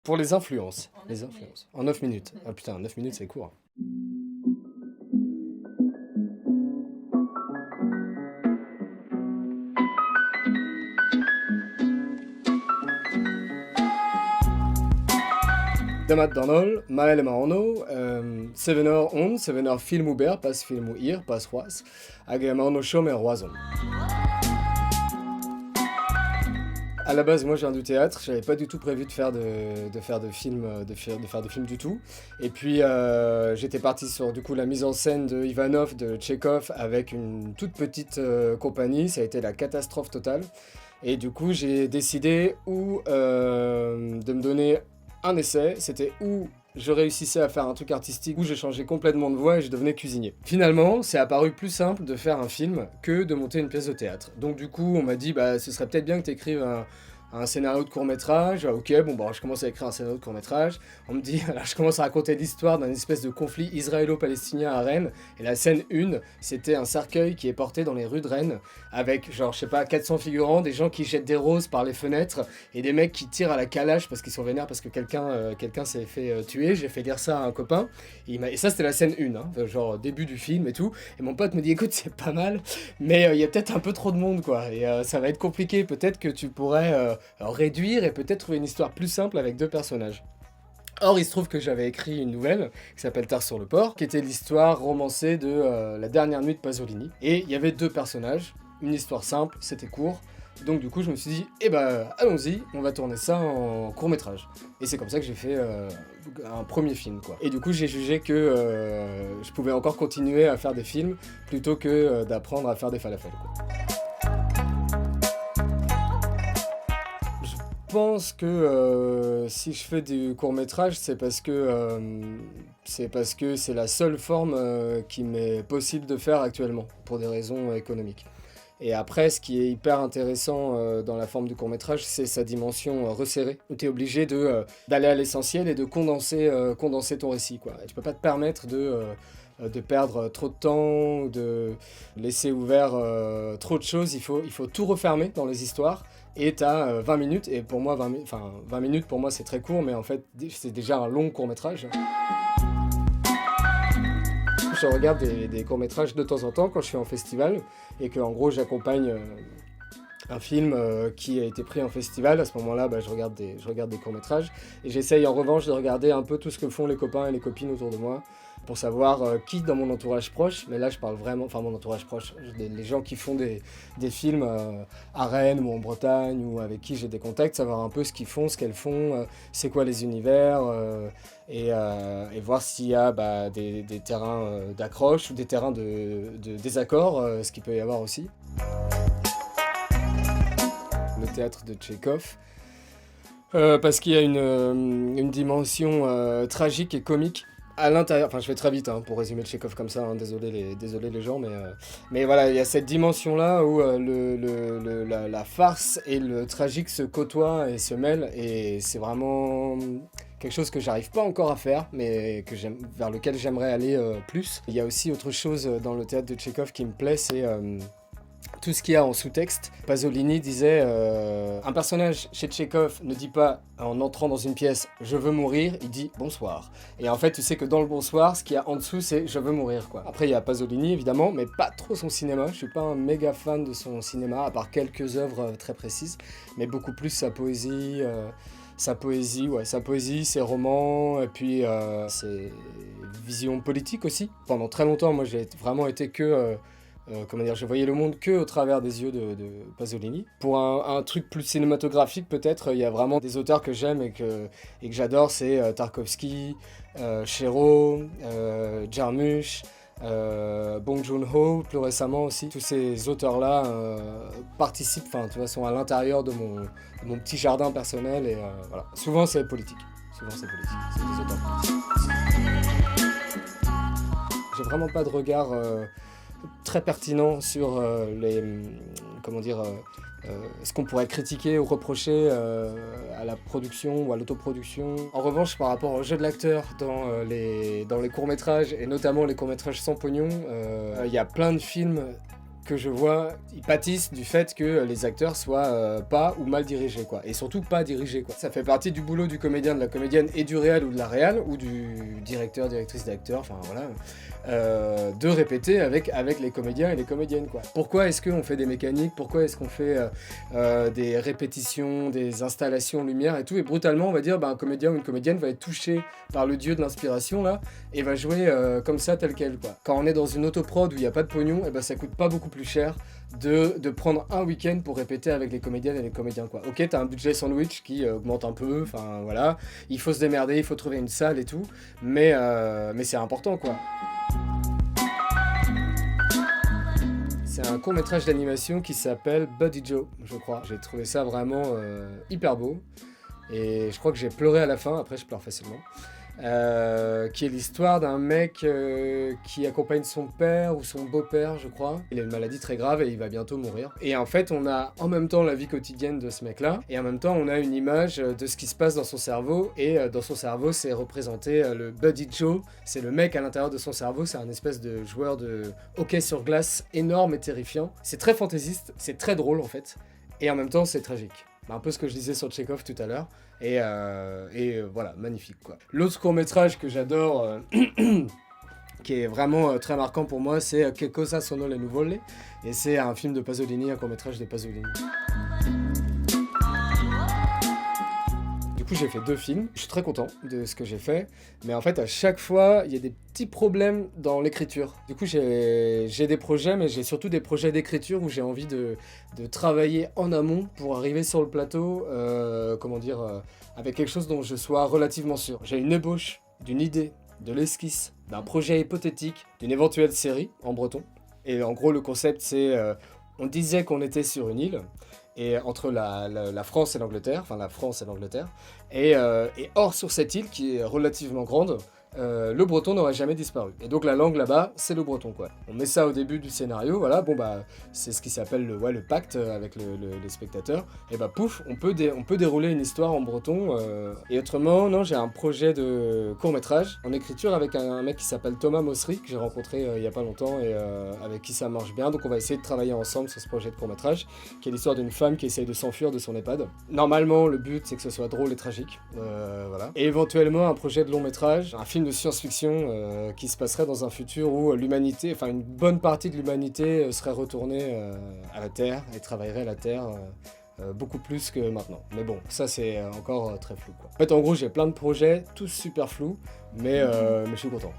Pour les influences. En Les 9 influences. En 9 minutes. Ah putain, 9 minutes c'est court. Damat Donol, Mael Maono, Sevenor On, Sevenor Film Uber, pas Film Ir, pas Roas, Hag Maono Chom et Roison. À la base, moi, je viens du théâtre. J'avais pas du tout prévu de faire de film, faire de film du tout. Et puis, j'étais parti sur du coup la mise en scène de Ivanov, de Tchekhov, avec une toute petite compagnie. Ça a été la catastrophe totale. Et du coup, j'ai décidé de me donner un essai. C'était où je réussissais à faire un truc artistique, où j'ai changé complètement de voix et je devenais cuisinier. Finalement, c'est apparu plus simple de faire un film que de monter une pièce de théâtre. Donc du coup, on m'a dit, bah, ce serait peut-être bien que tu écrives un scénario de court-métrage. Ok, bon, bah, je commence à écrire un scénario de court-métrage. On me dit, alors je commence à raconter l'histoire d'un espèce de conflit israélo-palestinien à Rennes. Et la scène 1, c'était un cercueil qui est porté dans les rues de Rennes, avec, genre, je sais pas, 400 figurants, des gens qui jettent des roses par les fenêtres, et des mecs qui tirent à la calache parce qu'ils sont vénères parce que quelqu'un s'est fait tuer. J'ai fait dire ça à un copain. Et ça, c'était la scène 1, hein, genre début du film et tout. Et mon pote me dit, écoute, c'est pas mal, mais il y a peut-être un peu trop de monde, quoi. Et ça va être compliqué. Peut-être que tu pourrais réduire et peut-être trouver une histoire plus simple avec 2 personnages. Or, il se trouve que j'avais écrit une nouvelle qui s'appelle Tard sur le port, qui était l'histoire romancée de La dernière nuit de Pasolini. Et il y avait 2 personnages, une histoire simple, c'était court. Donc du coup, je me suis dit, eh ben, allons-y, on va tourner ça en court-métrage. Et c'est comme ça que j'ai fait un premier film, quoi. Et du coup, j'ai jugé que je pouvais encore continuer à faire des films plutôt que d'apprendre à faire des falafels, quoi. Je pense que si je fais du court-métrage, c'est parce que c'est la seule forme qui m'est possible de faire actuellement, pour des raisons économiques. Et après, ce qui est hyper intéressant dans la forme du court-métrage, c'est sa dimension resserrée, où tu es obligé d'aller à l'essentiel et de condenser ton récit, quoi. Et tu peux pas te permettre de perdre trop de temps, de laisser ouvert trop de choses. Il faut tout refermer dans les histoires. Et t'as 20 minutes, et pour moi, 20 minutes pour moi c'est très court, mais en fait c'est déjà un long court-métrage. Je regarde des courts-métrages de temps en temps quand je suis en festival, et que en gros j'accompagne un film qui a été pris en festival. À ce moment-là, bah, je regarde des courts-métrages, et j'essaye en revanche de regarder un peu tout ce que font les copains et les copines autour de moi, pour savoir qui dans mon entourage proche, mais là je parle vraiment, enfin mon entourage proche, les gens qui font des films à Rennes ou en Bretagne, ou avec qui j'ai des contacts, savoir un peu ce qu'ils font, ce qu'elles font, c'est quoi les univers, et voir s'il y a des terrains d'accroche ou des terrains de désaccord, ce qu'il peut y avoir aussi. Le théâtre de Tchekhov, parce qu'il y a une dimension tragique et comique à l'intérieur. Enfin, je fais très vite pour résumer Tchekhov comme ça, hein, désolé les gens, mais voilà, il y a cette dimension-là où la farce et le tragique se côtoient et se mêlent, et c'est vraiment quelque chose que j'arrive pas encore à faire, mais vers lequel j'aimerais aller plus. Il y a aussi autre chose dans le théâtre de Tchekhov qui me plaît, c'est tout ce qu'il y a en sous-texte. Pasolini disait un personnage chez Tchekhov ne dit pas en entrant dans une pièce « je veux mourir », il dit « bonsoir ». Et en fait, tu sais que dans le bonsoir, ce qu'il y a en dessous, c'est « je veux mourir », quoi. Après, il y a Pasolini, évidemment, mais pas trop son cinéma. Je suis pas un méga fan de son cinéma, à part quelques œuvres très précises, mais beaucoup plus sa poésie, ses romans, et puis ses visions politiques aussi. Pendant très longtemps, moi, j'ai vraiment été que... je voyais le monde que au travers des yeux de Pasolini. Pour un truc plus cinématographique, peut-être, il y a vraiment des auteurs que j'aime et que j'adore, c'est Tarkovsky, Chéreau, Jarmusch, Bong Joon-ho, plus récemment aussi. Tous ces auteurs-là participent, sont à l'intérieur de mon petit jardin personnel, et voilà. Souvent, c'est politique. C'est des auteurs politiques. J'ai vraiment pas de regard très pertinent sur ce qu'on pourrait critiquer ou reprocher à la production ou à l'autoproduction. En revanche, par rapport au jeu de l'acteur dans les courts-métrages, et notamment les courts-métrages sans pognon, il y a plein de films que je vois, ils pâtissent du fait que les acteurs soient pas ou mal dirigés, quoi. Et surtout pas dirigés, quoi. Ça fait partie du boulot du comédien, de la comédienne et du réal ou de la réal, ou du directeur, directrice d'acteur, enfin voilà, de répéter avec les comédiens et les comédiennes, quoi. Pourquoi est-ce qu'on fait des mécaniques? Pourquoi est-ce qu'on fait des répétitions, des installations lumière et tout? Et brutalement, on va dire, un comédien ou une comédienne va être touché par le dieu de l'inspiration, là, et va jouer comme ça, tel quel, quoi. Quand on est dans une autoprod où il n'y a pas de pognon, et ça coûte pas beaucoup plus cher de prendre un week-end pour répéter avec les comédiennes et les comédiens, quoi. Ok, t'as un budget sandwich qui augmente un peu, enfin voilà, il faut se démerder, il faut trouver une salle et tout, mais c'est important, quoi. C'est un court-métrage d'animation qui s'appelle Buddy Joe, je crois. J'ai trouvé ça vraiment hyper beau, et je crois que j'ai pleuré à la fin, après je pleure facilement. Qui est l'histoire d'un mec qui accompagne son père ou son beau-père, je crois. Il a une maladie très grave et il va bientôt mourir. Et en fait, on a en même temps la vie quotidienne de ce mec-là, et en même temps, on a une image de ce qui se passe dans son cerveau, et dans son cerveau, c'est représenté le Buddy Joe, c'est le mec à l'intérieur de son cerveau, c'est un espèce de joueur de hockey sur glace énorme et terrifiant. C'est très fantaisiste, c'est très drôle en fait, et en même temps, c'est tragique. Un peu ce que je disais sur Tchekhov tout à l'heure, et voilà, magnifique, quoi. L'autre court-métrage que j'adore, qui est vraiment très marquant pour moi, c'est Che cosa sono le nuvole, et c'est un film de Pasolini, un court-métrage de Pasolini. Du coup, j'ai fait 2 films, je suis très content de ce que j'ai fait, mais en fait, à chaque fois, il y a des petits problèmes dans l'écriture. Du coup, j'ai des projets, mais j'ai surtout des projets d'écriture où j'ai envie de travailler en amont pour arriver sur le plateau, avec quelque chose dont je sois relativement sûr. J'ai une ébauche d'une idée, de l'esquisse, d'un projet hypothétique, d'une éventuelle série en breton. Et en gros, le concept, c'est... on disait qu'on était sur une île, et entre la France et l'Angleterre, enfin la France et l'Angleterre, et or sur cette île qui est relativement grande, le breton n'aurait jamais disparu. Et donc la langue là-bas, c'est le breton, quoi. On met ça au début du scénario, voilà, c'est ce qui s'appelle le pacte avec les spectateurs, et pouf, on peut dérouler une histoire en breton, et autrement, non, j'ai un projet de court-métrage en écriture avec un mec qui s'appelle Thomas Mossery, que j'ai rencontré il y a pas longtemps, et avec qui ça marche bien, donc on va essayer de travailler ensemble sur ce projet de court-métrage, qui est l'histoire d'une femme qui essaye de s'enfuir de son EHPAD. Normalement, le but, c'est que ce soit drôle et tragique, voilà. Et éventuellement, un projet de long-métrage, un film de science-fiction qui se passerait dans un futur où l'humanité, enfin une bonne partie de l'humanité serait retournée à la Terre et travaillerait la Terre beaucoup plus que maintenant. Mais bon, ça c'est encore très flou, quoi. En fait, en gros, j'ai plein de projets, tous super flous, mais je suis content.